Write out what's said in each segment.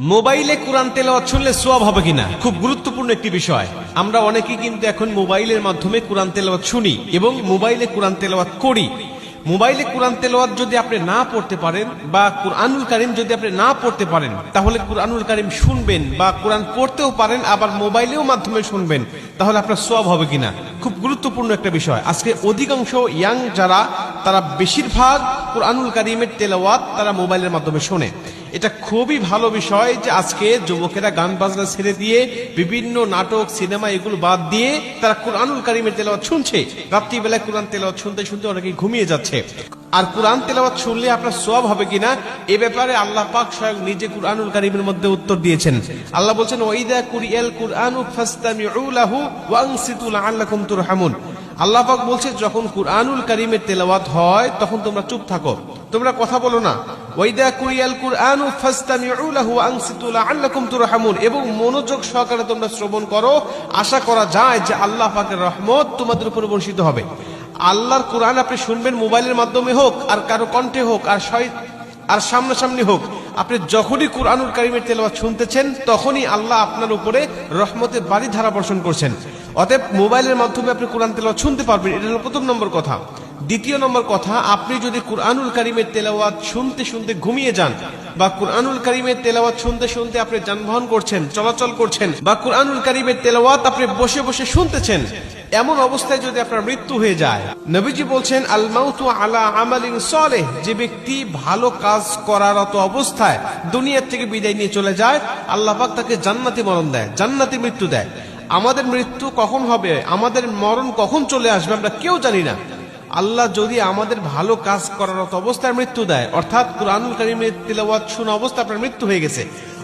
মোবাইলে কোরআন তেলাওয়াত শুনলে সওয়াব হবে কিনা খুব গুরুত্বপূর্ণ একটি বিষয়। আমরা অনেকেই কিন্তু এখন মোবাইলের মাধ্যমে কোরআন তেলাওয়াত শুনি এবং মোবাইলে কোরআন তেলাওয়াত করি। মোবাইলে কোরআন তেলাওয়াত যদি আপনি না পড়তে পারেন বা কুরআনুল কারীম যদি আপনি না পড়তে পারেন, তাহলে কুরআনুল কারীম শুনবেন বা কোরআন পড়তেও পারেন, আবার মোবাইলেও মাধ্যমে শুনবেন, তাহলে আপনার সওয়াব হবে কিনা খুব গুরুত্বপূর্ণ একটা বিষয়। আজকে অধিকাংশ ইয়াং যারা, তারা বেশিরভাগ কুরআনুল কারীমের তেলাওয়াত তারা মোবাইলের মাধ্যমে শোনে। এটা খুবই ভালো বিষয় যে আজকে যুবকেরা গান বাজনা ছেড়ে দিয়ে বিভিন্ন নাটক সিনেমা এগুলো বাদ দিয়ে তারা কুরআনুল কারীমের তেলাওয়াত শুনছে। রাত্রিবেলায় কোরআন তেলাওয়াত শুনতে শুনতে অনেকেই ঘুমিয়ে যাচ্ছে। আর কোরআন তেলাওয়াত শুনলে আপনার সওয়াব হবে কিনা এ ব্যাপারে আল্লাহ পাক স্বয়ং নিজে কুরআনুল কারীমের মধ্যে উত্তর দিয়েছেন। আল্লাহ বলছেন, ওয়াইদা কুরিয়াল কুরআনু ফাসতামিউ লাহু ওয়া আনসিতু লাআল্লাকুম তুরহামুন। আল্লাহ পাক বলছে, যখন কুরআনুল কারীমের তেলাওয়াত হয় তখন তোমরা চুপ থাকো, তোমরা কথা বলো না। ওয়াইদা কুরিয়াল কুরআনু ফাসতামিউ লাহু ওয়া আনসিতু লাআল্লাকুম তুরহামুন, এবং মনোযোগ সহকারে তোমরা শ্রবণ করো, আশা করা যায় যে আল্লাহ পাকের রহমত তোমাদের উপর বর্ষিত হবে। আল্লাহর কোরআন আপনি শুনবেন মোবাইলের মাধ্যমে হোক আর কারো কণ্ঠে হোক আর সামনাসামনি হোক, আপনি যখনই কুরআনুল কারীমের তেলাওয়াত শুনতেছেন তখনই আল্লাহ আপনার উপরে রহমতের বারিধারা বর্ষণ করছেন। অতএব মোবাইলের মাধ্যমে আপনি কোরআন তেলাওয়াত শুনতে পারবেন, এটা হলো প্রথম নম্বর কথা। দ্বিতীয় নম্বর কথা, আপনি যদি কুরআনুল কারীমের তেলাওয়াত শুনতে শুনতে ঘুমিয়ে যান বা কুরআনুল কারীমের তেলাওয়াত শুনতে শুনতে আপনি যানবাহন করছেন, চলাচল করছেন, বা কুরআনুল কারীমের তেলাওয়াত আপনি বসে বসে শুনতেছেন, এমন অবস্থায় যদি আপনার মৃত্যু হয়ে যায়, নবীজি বলছেন, আল মাউতু আলা আমালিন সালেহ, যে ব্যক্তি ভালো কাজ করারত অবস্থায় দুনিয়া থেকে বিদায় নিয়ে চলে যায়, আল্লাহ পাক তাকে জান্নাতি মরণ দেয়, জান্নাতি মৃত্যু দেয়। আমাদের মৃত্যু কখন হবে, আমাদের মরণ কখন চলে আসবে আমরা কেউ জানি না। আল্লাহ যদি আমাদের ভালো কাজ করারত অবস্থায় মৃত্যু দেয়, অর্থাৎ কুরআনুল কারীমের তেলাওয়াত শোনা অবস্থায় আপনার মৃত্যু হয়ে গেছে,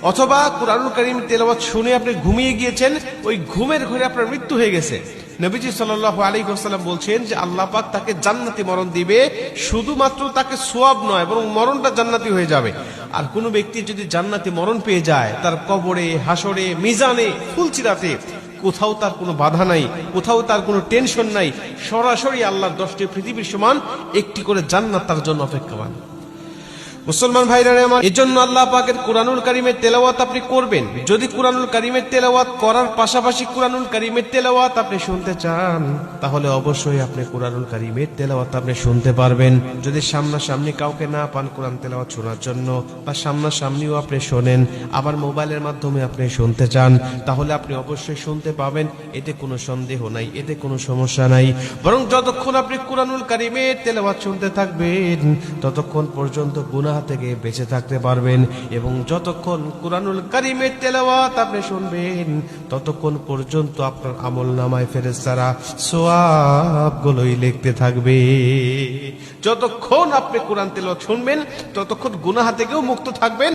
অথবা কুরআনুল কারীমের তেলাওয়াত শুনে আপনি ঘুমিয়ে গিয়েছেন, ওই ঘুমের ঘরে আপনার মৃত্যু হয়ে গেছে, নবীজি সাল্লাল্লাহু আলাইহি ওয়াসাল্লাম বলছেন যে আল্লাহ পাক তাকে জান্নাতি মরণ দিবে। শুধুমাত্র তাকে সওয়াব নয়, বরং মরণটা জান্নাতি হয়ে যাবে। আর কোনো ব্যক্তি যদি জান্নাতি মরণ পেয়ে যায়, তার কবরে, হাসরে, মিজানে, ফুলচিরাতে কোথাও তার কোনো বাধা নাই, কোথাও তার কোনো টেনশন নাই, সরাসরি আল্লাহর 10টি পৃথিবীর সমান একটি করে জান্নাত তার জন্য অপেক্ষমান। মুসলমান ভাইরা আমার, এজন্য আল্লাহ পাকের কুরআনুল কারীমের তেলাওয়াত আপনি করবেন। যদি কুরআনুল কারীমের তেলাওয়াত করার পাশাপাশি কুরআনুল কারীমের তেলাওয়াত আপনি শুনতে চান, তাহলে অবশ্যই আপনি কুরআনুল কারীমের তেলাওয়াত আপনি শুনতে পারবেন। যদি সামনাসামনি কাউকে না পান কুরআন তেলাওয়াত শোনার জন্য, বা সামনাসামনিও আপনি শোনেন, আবার মোবাইলের মাধ্যমে আপনি শুনতে চান, তাহলে আপনি অবশ্যই শুনতে পাবেন। এতে কোনো সন্দেহ নাই, এতে কোনো সমস্যা নাই। বরং যতক্ষণ আপনি কুরআনুল কারীমের তেলাওয়াত শুনতে থাকবেন, ততক্ষণ পর্যন্ত গুনাহ থেকে বেঁচে থাকতে পারবেন। এবং যতক্ষণ কুরআনুল কারীমের তেলাওয়াত আপনি শুনবেন, ততক্ষণ পর্যন্ত আপনার আমলনামায় ফেরেশতারা সওয়াবগুলোই লিখতে থাকবে। যতক্ষণ আপনি কুরআন তেলাওয়াত শুনবেন, ততক্ষণ গুনাহ থেকেও মুক্ত থাকবেন।